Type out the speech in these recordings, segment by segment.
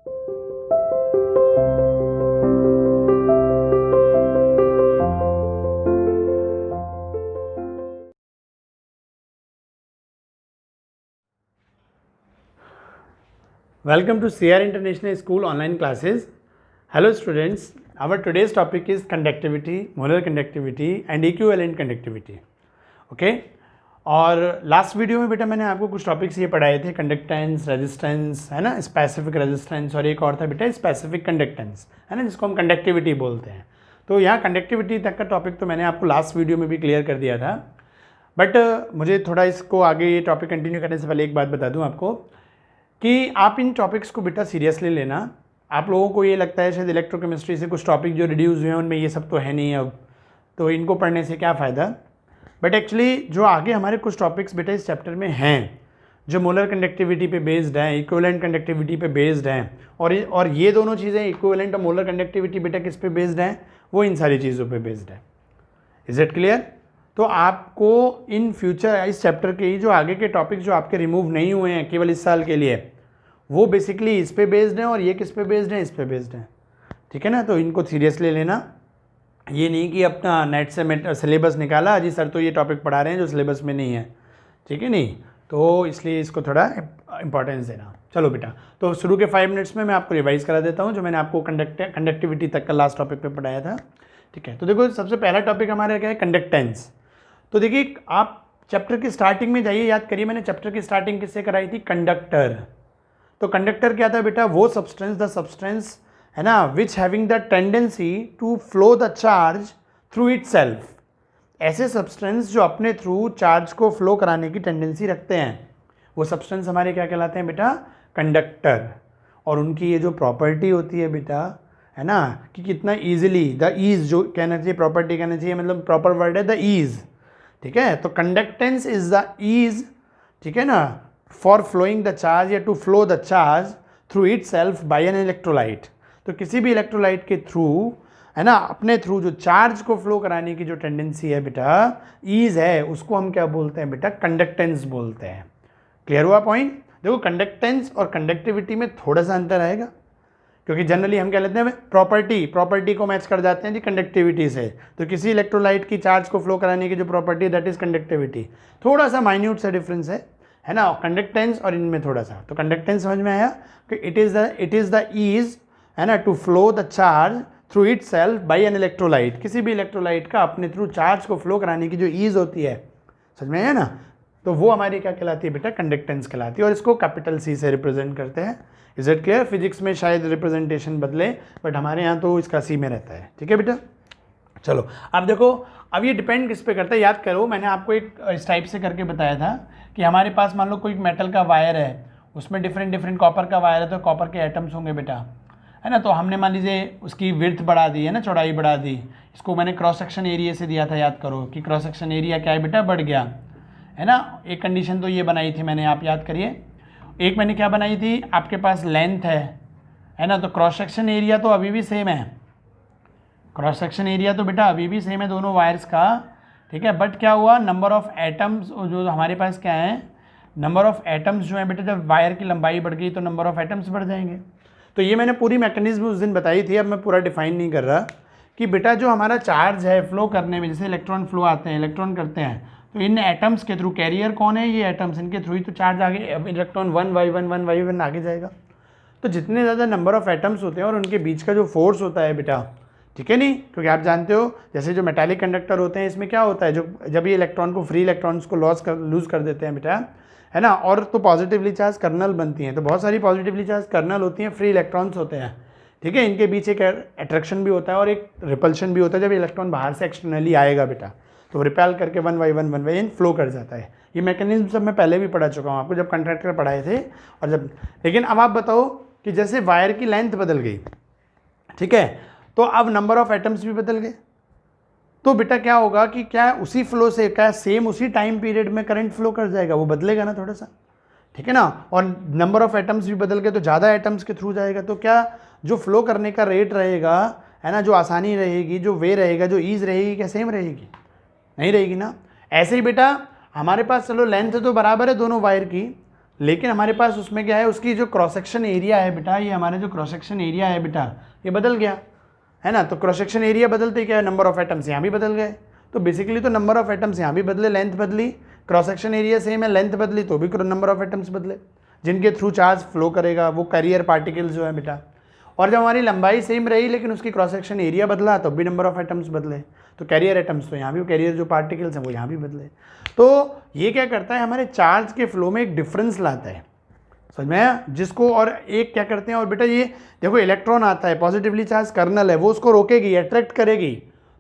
Welcome to CR International School online classes. Hello students, our today's topic is conductivity, molar conductivity and equivalent conductivity. Okay? और last video में बेटा मैंने आपको कुछ topics ये पढ़ाए थे, कंडक्टेंस, रेजिस्टेंस, है ना, स्पेसिफिक रेजिस्टेंस, और एक और था बेटा स्पेसिफिक कंडक्टेंस, है ना, जिसको हम कंडक्टिविटी बोलते हैं. तो यहाँ कंडक्टिविटी तक का टॉपिक तो मैंने आपको लास्ट वीडियो में भी क्लियर कर दिया था. बट मुझे थोड़ा इसको आगे ये टॉपिक कंटिन्यू करने से पहले एक बात बता दूँ आपको कि आप इन टॉपिक्स को बेटा सीरियसली लेना. आप लोगों को ये लगता है शायद इलेक्ट्रोकेमिस्ट्री से कुछ टॉपिक जो रिड्यूस हुए हैं उनमें ये सब तो है नहीं अब, तो इनको पढ़ने से क्या फ़ायदा. बट एक्चुअली जो आगे हमारे कुछ टॉपिक्स बेटा इस चैप्टर में हैं जो मोलर कंडक्टिविटी पे बेस्ड हैं, इक्विवेलेंट कंडक्टिविटी पे बेस्ड हैं, और ये दोनों चीज़ें इक्विवेलेंट और मोलर कंडक्टिविटी बेटा किस पे बेस्ड हैं, वो इन सारी चीज़ों पे बेस्ड है. Is it clear? तो आपको इन फ्यूचर इस चैप्टर के जो आगे के टॉपिक जो आपके रिमूव नहीं हुए हैं केवल इस साल के लिए, वो बेसिकली इस पे बेस्ड हैं, और ये किस पे बेस्ड हैं, इस पे बेस्ड हैं. ठीक है ना. तो इनको सीरियसली लेना. ये नहीं कि अपना नेट से सिलेबस निकाला जी सर तो ये टॉपिक पढ़ा रहे हैं जो सिलेबस में नहीं है. ठीक है नहीं, तो इसलिए इसको थोड़ा इंपॉर्टेंस देना. चलो बेटा, तो शुरू के 5 मिनट्स में मैं आपको रिवाइज़ करा देता हूँ जो मैंने आपको कंडक्टिविटी तक का लास्ट टॉपिक पे पढ़ाया था. ठीक है. तो देखो सबसे पहला टॉपिक हमारा क्या है, कंडक्टेंस. तो देखिए आप चैप्टर की स्टार्टिंग में जाइए, याद करिए मैंने चैप्टर की स्टार्टिंग किससे कराई थी, कंडक्टर. तो कंडक्टर क्या था बेटा, वो सब्सटेंस है ना which having the tendency to flow the charge through itself. ऐसे सब्सटेंस जो अपने थ्रू चार्ज को फ्लो कराने की टेंडेंसी रखते हैं वो सब्सटेंस हमारे क्या कहलाते हैं बेटा, कंडक्टर. और उनकी ये जो प्रॉपर्टी होती है बेटा, है ना, कि कितना ईजिली, द ईज जो कहना चाहिए, प्रॉपर्टी कहना चाहिए, मतलब प्रॉपर वर्ड है द ईज. ठीक है. तो कंडक्टेंस इज द ईज, ठीक है ना, फॉर फ्लोइंग द चार्ज या to flow the charge through itself by an electrolyte. तो किसी भी इलेक्ट्रोलाइट के थ्रू, है ना, अपने थ्रू जो चार्ज को फ्लो कराने की जो टेंडेंसी है बेटा, ईज है, उसको हम क्या बोलते हैं बेटा, कंडक्टेंस बोलते हैं. क्लियर हुआ पॉइंट? देखो कंडक्टेंस और कंडक्टिविटी में थोड़ा सा अंतर आएगा क्योंकि जनरली हम क्या लेते हैं प्रॉपर्टी को मैच कर जाते हैं जी कंडक्टिविटी से. तो किसी इलेक्ट्रोलाइट की चार्ज को फ्लो कराने की जो प्रॉपर्टी दैट इज कंडक्टिविटी. थोड़ा सा माइन्यूट सा डिफरेंस है ना, कंडक्टेंस और इनमें थोड़ा सा. तो कंडक्टेंस समझ में आया कि इट इज़ द ईज, है ना, to flow the charge through itself by an electrolyte. किसी भी इलेक्ट्रोलाइट का अपने थ्रू चार्ज को फ्लो कराने की जो ईज होती है, समझ में आया ना, तो वो हमारी क्या कहलाती है बेटा, कंडक्टेंस कहलाती है. और इसको कैपिटल सी से रिप्रेजेंट करते हैं. Is it clear? फिजिक्स में शायद रिप्रेजेंटेशन बदले बट हमारे यहाँ तो इसका सी में रहता है. ठीक है बेटा. चलो अब देखो, अब ये डिपेंड किस पे करता है, याद करो मैंने आपको एक इस टाइप से करके बताया था कि हमारे पास मान लो कोई मेटल का वायर है, उसमें डिफरेंट कॉपर का वायर है, तो कॉपर के एटम्स होंगे बेटा, है ना. तो हमने मान लीजिए उसकी विड्थ बढ़ा दी, है ना, चौड़ाई बढ़ा दी. इसको मैंने क्रॉस सेक्शन एरिया से दिया था, याद करो कि क्रॉस सेक्शन एरिया क्या है बेटा, बढ़ गया, है ना. एक कंडीशन तो ये बनाई थी मैंने, आप याद करिए. एक मैंने क्या बनाई थी, आपके पास लेंथ है ना, तो क्रॉस सेक्शन एरिया तो अभी भी सेम है, क्रॉस सेक्शन एरिया तो बेटा अभी भी सेम है दोनों वायर्स का. ठीक है. बट क्या हुआ, नंबर ऑफ एटम्स जो हमारे पास क्या है, नंबर ऑफ एटम्स जो है बेटा, जब वायर की लंबाई बढ़ गई तो नंबर ऑफ एटम्स बढ़ जाएंगे. तो ये मैंने पूरी मैकेनिज्म उस दिन बताई थी, अब मैं पूरा डिफाइन नहीं कर रहा कि बेटा जो हमारा चार्ज है फ्लो करने में, जैसे इलेक्ट्रॉन फ्लो आते हैं, इलेक्ट्रॉन करते हैं, तो इन एटम्स के थ्रू, कैरियर कौन है, ये एटम्स, इनके थ्रू ही तो चार्ज आगे, इलेक्ट्रॉन 1 आगे जाएगा. तो जितने ज़्यादा नंबर ऑफ एटम्स होते हैं और उनके बीच का जो फोर्स होता है बेटा, ठीक है नहीं, क्योंकि आप जानते हो जैसे जो मेटालिक कंडक्टर होते हैं इसमें क्या होता है, जो जब ये इलेक्ट्रॉन को फ्री इलेक्ट्रॉन्स को लूज़ कर देते हैं बेटा, है ना, और तो पॉजिटिवली चार्ज कर्नल बनती हैं. तो बहुत सारी पॉजिटिवली चार्ज कर्नल होती हैं, फ्री इलेक्ट्रॉन्स होते हैं. ठीक है. इनके बीच एक अट्रैक्शन भी होता है और एक रिपल्शन भी होता है. जब इलेक्ट्रॉन बाहर से एक्सटर्नली आएगा बेटा तो रिपेल करके 1 बाई 1 फ्लो कर जाता है. ये मैकेनिज्म सब मैं पहले भी पढ़ा चुका हूँ आपको जब कंडक्टर पढ़ाए थे. और जब, लेकिन अब आप बताओ कि जैसे वायर की लेंथ बदल गई, ठीक है, तो अब नंबर ऑफ एटम्स भी बदल गए, तो बेटा क्या होगा कि क्या उसी फ्लो से, क्या सेम उसी टाइम पीरियड में करंट फ्लो कर जाएगा, वो बदलेगा ना थोड़ा सा. ठीक है ना. और नंबर ऑफ एटम्स भी बदल गए तो ज़्यादा एटम्स के थ्रू जाएगा, तो क्या जो फ्लो करने का रेट रहेगा, है ना, जो आसानी रहेगी, जो वे रहेगा, जो ईज रहेगी, क्या सेम रहेगी? नहीं रहेगी ना. ऐसे ही बेटा हमारे पास चलो लेंथ तो बराबर है दोनों वायर की, लेकिन हमारे पास उसमें क्या है, उसकी जो क्रॉस सेक्शन एरिया है बेटा, ये हमारा जो क्रॉस सेक्शन एरिया है बेटा, ये बदल गया है ना। तो क्रॉस सेक्शन एरिया बदलते क्या है, नंबर ऑफ एटम्स यहाँ भी बदल गए। तो बेसिकली तो नंबर ऑफ एटम्स यहाँ भी बदले, लेंथ बदली, क्रॉस सेक्शन एरिया सेम है, लेंथ बदली तो भी नंबर ऑफ एटम्स बदले, जिनके थ्रू चार्ज फ्लो करेगा, वो कैरियर पार्टिकल्स जो है बेटा। और जब हमारी लंबाई सेम रही लेकिन उसकी क्रॉस सेक्शन एरिया बदला तो भी नंबर ऑफ एटम्स बदले, तो कैरियर एटम्स तो यहाँ भी, कैरियर जो पार्टिकल्स हैं वो यहाँ भी बदले। तो ये क्या करता है, हमारे चार्ज के फ्लो में एक डिफरेंस लाता है, समझ में आया, जिसको, और एक क्या करते हैं, और बेटा ये देखो इलेक्ट्रॉन आता है, पॉजिटिवली चार्ज कर्नल है, वो उसको रोकेगी, अट्रैक्ट करेगी।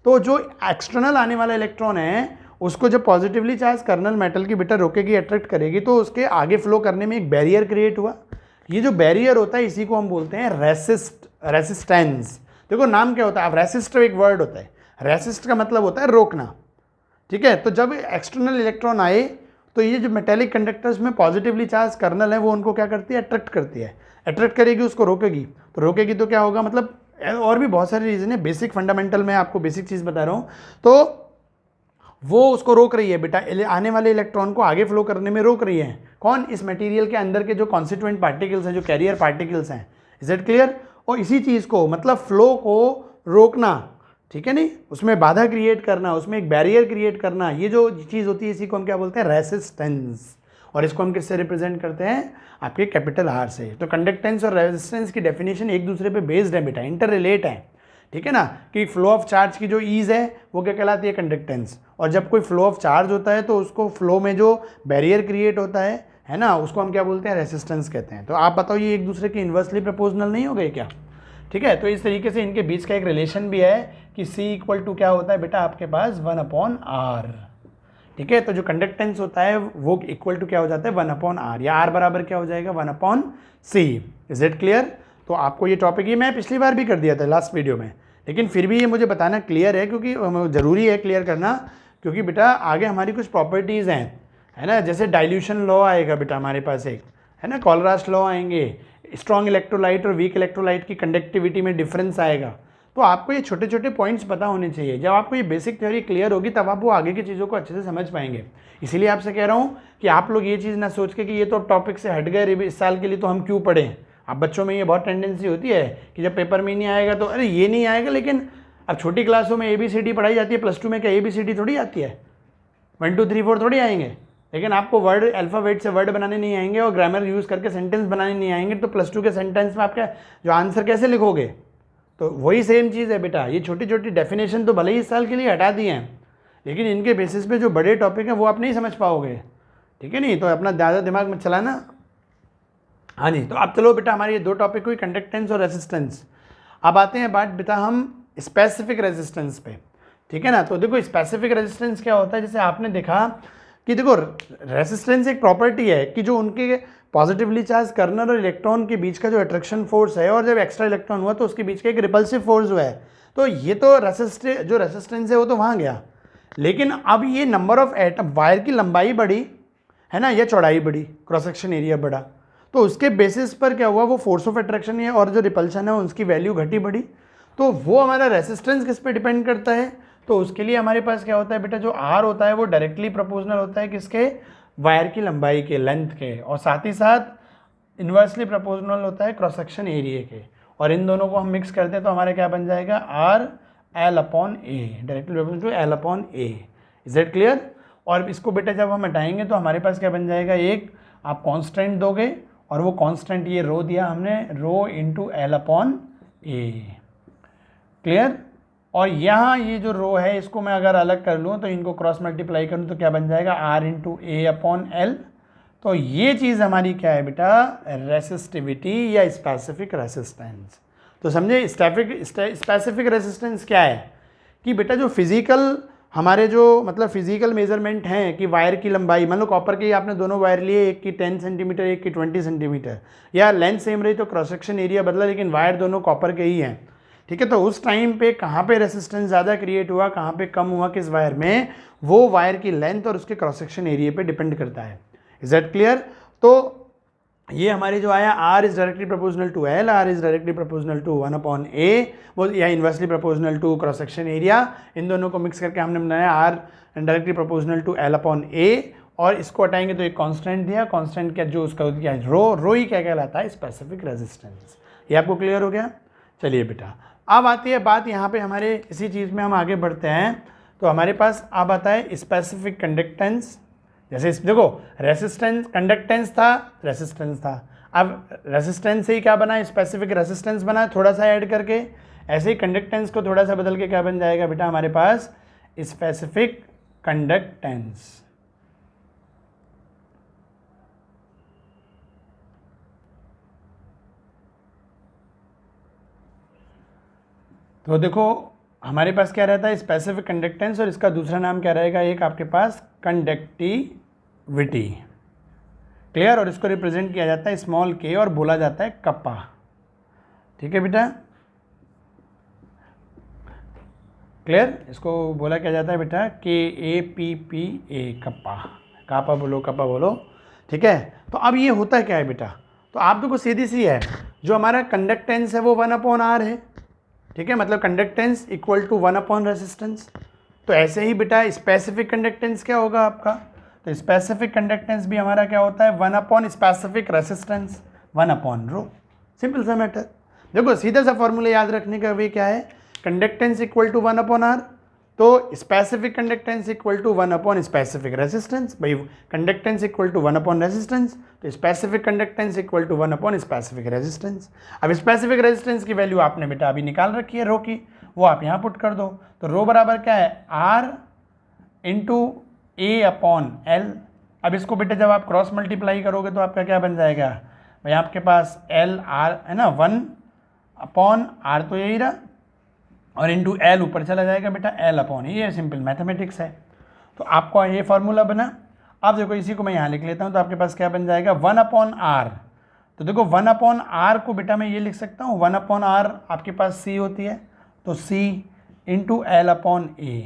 तो जो एक्सटर्नल आने वाला इलेक्ट्रॉन है उसको जब पॉजिटिवली चार्ज कर्नल मेटल की बेटा रोकेगी, अट्रैक्ट करेगी, तो उसके आगे फ्लो करने में एक बैरियर क्रिएट हुआ। ये जो बैरियर होता है इसी को हम बोलते हैं रेसिस्टेंस। देखो नाम क्या होता है, अब रेसिस्ट एक वर्ड होता है, रेसिस्ट का मतलब होता है रोकना, ठीक है। तो जब एक्सटर्नल इलेक्ट्रॉन आए तो ये जो मेटेलिक कंडक्टर्स में पॉजिटिवली चार्ज कर्नल है वो उनको क्या करती है, अट्रैक्ट करती है, अट्रैक्ट करेगी, उसको रोकेगी। तो रोकेगी तो क्या होगा, मतलब और भी बहुत सारे रीज़न है, बेसिक फंडामेंटल में आपको बेसिक चीज़ बता रहा हूँ। तो वो उसको रोक रही है बेटा, आने वाले इलेक्ट्रॉन को आगे फ्लो करने में रोक रही है। कौन, इस मटेरियल के अंदर के जो कॉन्स्टिट्यूएंट पार्टिकल्स हैं, जो कैरियर पार्टिकल्स हैं, इज इट क्लियर। और इसी चीज़ को मतलब फ्लो को रोकना, ठीक है नहीं, उसमें बाधा क्रिएट करना, उसमें एक बैरियर क्रिएट करना, ये जो चीज़ होती है इसी को हम क्या बोलते हैं, रेसिस्टेंस। और इसको हम किससे रिप्रेजेंट करते हैं, आपके कैपिटल आर से। तो कंडक्टेंस और रेजिस्टेंस की डेफिनेशन एक दूसरे पे बेस्ड है बेटा, इंटर रिलेट है, ठीक है ना। कि फ्लो ऑफ चार्ज की जो ईज है वो क्या कहलाती है, कंडक्टेंस। और जब कोई फ्लो ऑफ चार्ज होता है तो उसको फ्लो में जो बैरियर क्रिएट होता है ना, उसको हम क्या बोलते हैं, रेसिस्टेंस कहते हैं। तो आप बताओ ये एक दूसरे के इन्वर्सली प्रोपोर्शनल नहीं हो गए क्या, ठीक है। तो इस तरीके से इनके बीच का एक रिलेशन भी है कि C इक्वल टू क्या होता है बेटा, आपके पास 1/r, ठीक है। तो जो कंडक्टेंस होता है वो इक्वल टू क्या हो जाता है, 1/r, या R बराबर क्या हो जाएगा, 1/c। Is it clear. तो आपको ये टॉपिक, ये मैं पिछली बार भी कर दिया था लास्ट वीडियो में, लेकिन फिर भी ये मुझे बताना क्लियर है, क्योंकि ज़रूरी है क्लियर करना, क्योंकि बेटा आगे हमारी कुछ प्रॉपर्टीज़ हैं, है ना। जैसे डाइल्यूशन लॉ आएगा बेटा हमारे पास एक, है ना, कोलरास लॉ आएंगे, स्ट्रॉन्ग इलेक्ट्रोलाइट और वीक इलेक्ट्रोलाइट की कंडक्टिविटी में डिफरेंस आएगा। तो आपको ये छोटे छोटे पॉइंट्स पता होने चाहिए। जब आपको ये बेसिक थ्योरी क्लियर होगी तब आप वो आगे की चीज़ों को अच्छे से समझ पाएंगे। इसीलिए आपसे कह रहा हूँ कि आप लोग ये चीज़ ना सोच के कि ये तो टॉपिक से हट गए इस साल के लिए तो हम क्यों पढ़ें। अब बच्चों में ये बहुत टेंडेंसी होती है कि जब पेपर में नहीं आएगा तो अरे ये नहीं आएगा, लेकिन अब छोटी क्लासों में ABCD पढ़ाई जाती है, +2 में क्या ABCD थोड़ी आती है, 1 2 3 4 थोड़ी आएंगे। लेकिन आपको वर्ड अल्फ़ाबेट से वर्ड बनाने नहीं आएंगे और ग्रामर यूज़ करके सेंटेंस बनाने नहीं आएंगे, तो +2 के सेंटेंस में आपका जो आंसर कैसे लिखोगे। तो वही सेम चीज़ है बेटा, ये छोटी छोटी डेफिनेशन तो भले ही इस साल के लिए हटा दिए हैं, लेकिन इनके बेसिस पे जो बड़े टॉपिक हैं वो आप नहीं समझ पाओगे, ठीक है नहीं। तो अपना ज़्यादा दिमाग में चलाना। हाँ जी, तो अब चलो बेटा हमारी ये 2 टॉपिक हुई, कंडक्टेंस और रेजिस्टेंस। अब आते हैं बात बेटा हम स्पेसिफिक रेजिस्टेंस पे, ठीक है ना। तो देखो स्पेसिफिक रेजिस्टेंस क्या होता है, जैसे आपने देखा कि देखो रेजिस्टेंस एक प्रॉपर्टी है कि जो उनके पॉजिटिवली चार्ज कर्नल और इलेक्ट्रॉन के बीच का जो अट्रैक्शन फोर्स है और जब एक्स्ट्रा इलेक्ट्रॉन हुआ तो उसके बीच का एक रिपल्सिव फोर्स हुआ है। तो ये तो जो रेजिस्टेंस है वो तो वहाँ गया, लेकिन अब ये नंबर ऑफ एटम, वायर की लंबाई बढ़ी है ना, या चौड़ाई बढ़ी, क्रॉस सेक्शन एरिया बढ़ा, तो उसके बेसिस पर क्या हुआ, वो फोर्स ऑफ अट्रैक्शन है और जो रिपल्शन है उसकी वैल्यू घटी बढ़ी। तो वो हमारा रेजिस्टेंस किस पे डिपेंड करता है, तो उसके लिए हमारे पास क्या होता है बेटा, जो R होता है वो डायरेक्टली प्रोपोर्शनल होता है किसके, वायर की लंबाई के, लेंथ के, और साथ ही साथ इन्वर्सली प्रोपोर्शनल होता है क्रॉस सेक्शन एरिया के। और इन दोनों को हम मिक्स करते हैं तो हमारे क्या बन जाएगा, R L/A, directly proportional to L/A। Is it clear. और इसको बेटा जब हम हटाएंगे तो हमारे पास क्या बन जाएगा, एक आप कांस्टेंट दोगे और वो कांस्टेंट ये रो दिया हमने, रो इंटू L/A, क्लियर। और यहाँ ये जो रो है इसको मैं अगर अलग कर लूँ तो इनको क्रॉस मल्टीप्लाई करूँ तो क्या बन जाएगा, R इंटू A/L। तो ये चीज़ हमारी क्या है बेटा, रेसिस्टिविटी या स्पेसिफिक रेसिस्टेंस। तो समझे स्पेसिफिक रेसिस्टेंस क्या है कि बेटा जो फिजिकल हमारे जो मतलब फिजिकल मेजरमेंट हैं कि वायर की लंबाई, मान लो कॉपर के आपने दोनों वायर लिए, एक की 10 सेंटीमीटर एक की 20 सेंटीमीटर, या लेंथ सेम रही तो क्रॉस सेक्शन एरिया बदला लेकिन वायर दोनों कॉपर के ही हैं, ठीक है। तो उस टाइम पे कहाँ पे रेसिस्टेंस ज़्यादा क्रिएट हुआ, कहाँ पे कम हुआ, किस वायर में, वो वायर की लेंथ और उसके क्रॉस सेक्शन एरिया पे डिपेंड करता है। Is that clear. तो ये हमारे जो आया R is directly proportional to L, R is directly proportional to 1/A, वो या inversely proportional to cross section area. इन दोनों को मिक्स करके हमने बनाया R directly proportional to L/A। और इसको हटाएंगे तो एक कांस्टेंट दिया, कांस्टेंट क्या जो उसका क्या रो ही क्या कहलाता है, स्पेसिफिक रेजिस्टेंस। ये आपको क्लियर हो गया। चलिए बेटा, अब आती है बात यहाँ पे हमारे इसी चीज़ में हम आगे बढ़ते हैं। तो हमारे पास अब आता है स्पेसिफिक कंडक्टेंस। जैसे देखो रेसिस्टेंस, कंडक्टेंस था, रेसिस्टेंस था, अब रेसिस्टेंस से ही क्या बना, स्पेसिफिक रेसिस्टेंस बना थोड़ा सा ऐड करके। ऐसे ही कंडक्टेंस को थोड़ा सा बदल के क्या बन जाएगा बेटा हमारे पास, स्पेसिफिक कंडक्टेंस। तो देखो हमारे पास क्या रहता है, स्पेसिफिक कंडक्टेंस, और इसका दूसरा नाम क्या रहेगा, एक आपके पास कंडक्टिविटी। क्लियर। और इसको रिप्रेजेंट किया जाता है स्मॉल के और बोला जाता है कप्पा। ठीक है बेटा, क्लियर। इसको बोला क्या जाता है बेटा KAPPA, कप्पा। कापा बोलो, कप्पा बोलो। ठीक है। तो अब ये होता क्या है बेटा, तो आप देखो सीधी सी है, जो हमारा कंडक्टेंस है वो 1/R है। ठीक है, मतलब कंडक्टेंस इक्वल टू 1 रेसिस्टेंस। तो ऐसे ही बेटा स्पेसिफिक कंडक्टेंस क्या होगा आपका, तो स्पेसिफिक कंडक्टेंस भी हमारा क्या होता है 1 स्पेसिफिक रेसिस्टेंस, 1/ρ। सिंपल सा मैटर। देखो सीधा सा फॉर्मूला याद रखने का वे क्या है, कंडक्टेंस इक्वल टू 1/R, तो specific conductance equal to 1 specific resistance. भाई कंडक्टेंस इक्वल टू 1 रेसिस्टेंस, तो specific conductance equal to 1 specific resistance. अब स्पेसिफिक रेसिस्टेंस की वैल्यू आपने बेटा अभी निकाल रखी है रो की, वो आप यहाँ पुट कर दो। तो रो बराबर क्या है R इंटू A/L। अब इसको बेटा जब आप क्रॉस मल्टीप्लाई करोगे तो आपका क्या बन जाएगा भाई, आपके पास LR है ना, 1/R तो यही रहा, और इंटू L ऊपर चला जाएगा बेटा L/A। ये सिंपल मैथमेटिक्स है। तो आपका ये फार्मूला बना। अब देखो इसी को मैं यहाँ लिख लेता हूँ, तो आपके पास क्या बन जाएगा 1/R। तो देखो 1/R को बेटा मैं ये लिख सकता हूँ, 1/R आपके पास C होती है, तो C इंटू L/A।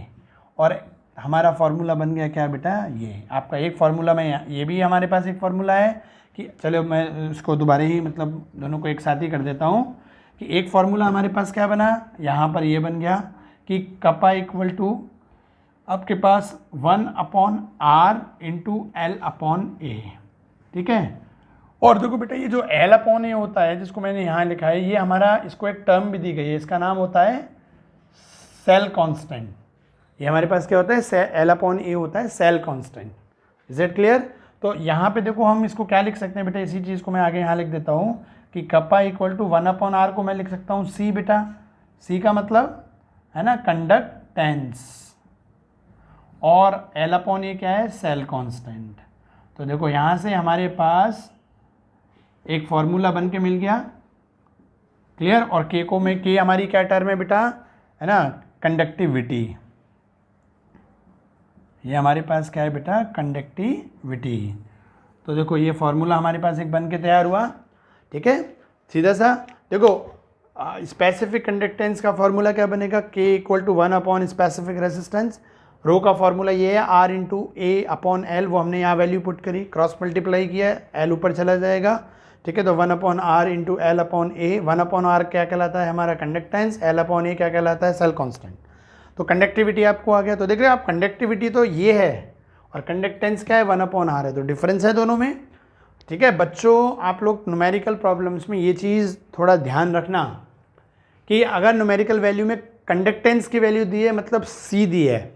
और हमारा फार्मूला बन गया क्या बेटा, ये आपका एक फार्मूला में, ये भी हमारे पास एक फार्मूला है कि चलो मैं इसको दोबारा ही मतलब दोनों को एक साथ ही कर देता हूँ कि एक फार्मूला हमारे पास क्या बना, यहाँ पर ये बन गया कि कप्पा इक्वल टू आपके पास 1/R इंटू L/A। ठीक है। और देखो बेटा ये जो L/A होता है जिसको मैंने यहाँ लिखा है, ये हमारा, इसको एक टर्म भी दी गई है, इसका नाम होता है सेल कांस्टेंट। ये हमारे पास क्या होता है, L/A होता है cell constant. Is it clear. तो यहाँ पे देखो हम इसको क्या लिख सकते हैं बेटा, इसी चीज़ को मैं आगे यहाँ लिख देता हूँ कि कप्पा इक्वल टू 1/R को मैं लिख सकता हूँ C बेटा। C का मतलब है ना कंडक्टेंस, और L/A क्या है, सेल कांस्टेंट। तो देखो यहाँ से हमारे पास एक फॉर्मूला बन के मिल गया। क्लियर। और K को मैं, K हमारी क्या टर्म है बेटा, है ना कंडक्टिविटी। ये हमारे पास क्या है बेटा, कंडक्टिविटी। तो देखो ये फॉर्मूला हमारे पास एक बन के तैयार हुआ। ठीक है, सीधा सा देखो स्पेसिफिक कंडक्टेंस का फॉर्मूला क्या बनेगा, K equal to 1 specific resistance. Rho का फॉर्मूला ये है R इंटू A/L, वो हमने यहाँ वैल्यू पुट करी, क्रॉस मल्टीप्लाई किया, L ऊपर चला जाएगा। ठीक है, तो 1/R इंटू L/A। 1/R क्या कहलाता है हमारा कंडक्टेंस, L/A क्या कहलाता है सेल कांस्टेंट। तो कंडक्टिविटी आपको आ गया। तो देख रहे हो आप, कंडक्टिविटी तो ये है और कंडक्टेंस क्या है 1/R है, तो डिफरेंस है दोनों में। ठीक है बच्चों, आप लोग न्यूमेरिकल प्रॉब्लम्स में ये चीज़ थोड़ा ध्यान रखना कि अगर न्यूमेरिकल वैल्यू में कंडक्टेंस की वैल्यू दी है मतलब C दी है,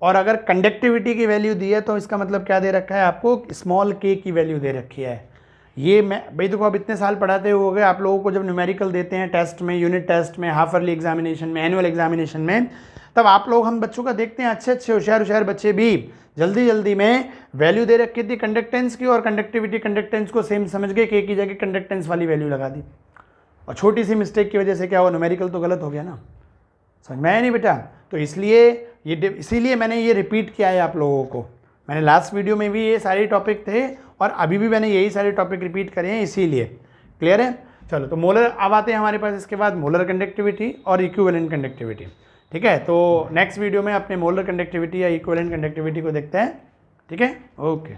और अगर कंडक्टिविटी की वैल्यू दी है तो इसका मतलब क्या दे रखा है आपको, स्मॉल k की वैल्यू दे रखी है। ये मैं भाई देखो अब इतने साल पढ़ाते हो गए आप लोगों को, जब न्यूमेरिकल देते हैं टेस्ट में, यूनिट टेस्ट में, हाफ ईयरली एग्जामिनेशन में, एनुअल एग्जामिनेशन में, तब आप लोग हम बच्चों का देखते हैं अच्छे होशियार बच्चे भी जल्दी में वैल्यू दे रखी थी कंडक्टेंस की, और कंडक्टिविटी कंडक्टेंस को सेम समझ गए, के की जगह कंडक्टेंस वाली वैल्यू लगा दी, और छोटी सी मिस्टेक की वजह से क्या हुआ, न्यूमेरिकल तो गलत हो गया ना। समझ में आया नहीं बेटा। तो इसीलिए मैंने ये रिपीट किया है आप लोगों को। मैंने लास्ट वीडियो में भी ये सारे टॉपिक थे और अभी भी मैंने यही सारे टॉपिक रिपीट करे हैं, इसीलिए। क्लियर है। चलो तो मोलर अब आते हैं हमारे पास इसके बाद मोलर कंडक्टिविटी और इक्विवेलेंट कंडक्टिविटी। ठीक है, तो नेक्स्ट वीडियो में अपने मोलर कंडक्टिविटी या इक्विवेलेंट कंडक्टिविटी को देखते हैं। ठीक है, ओके।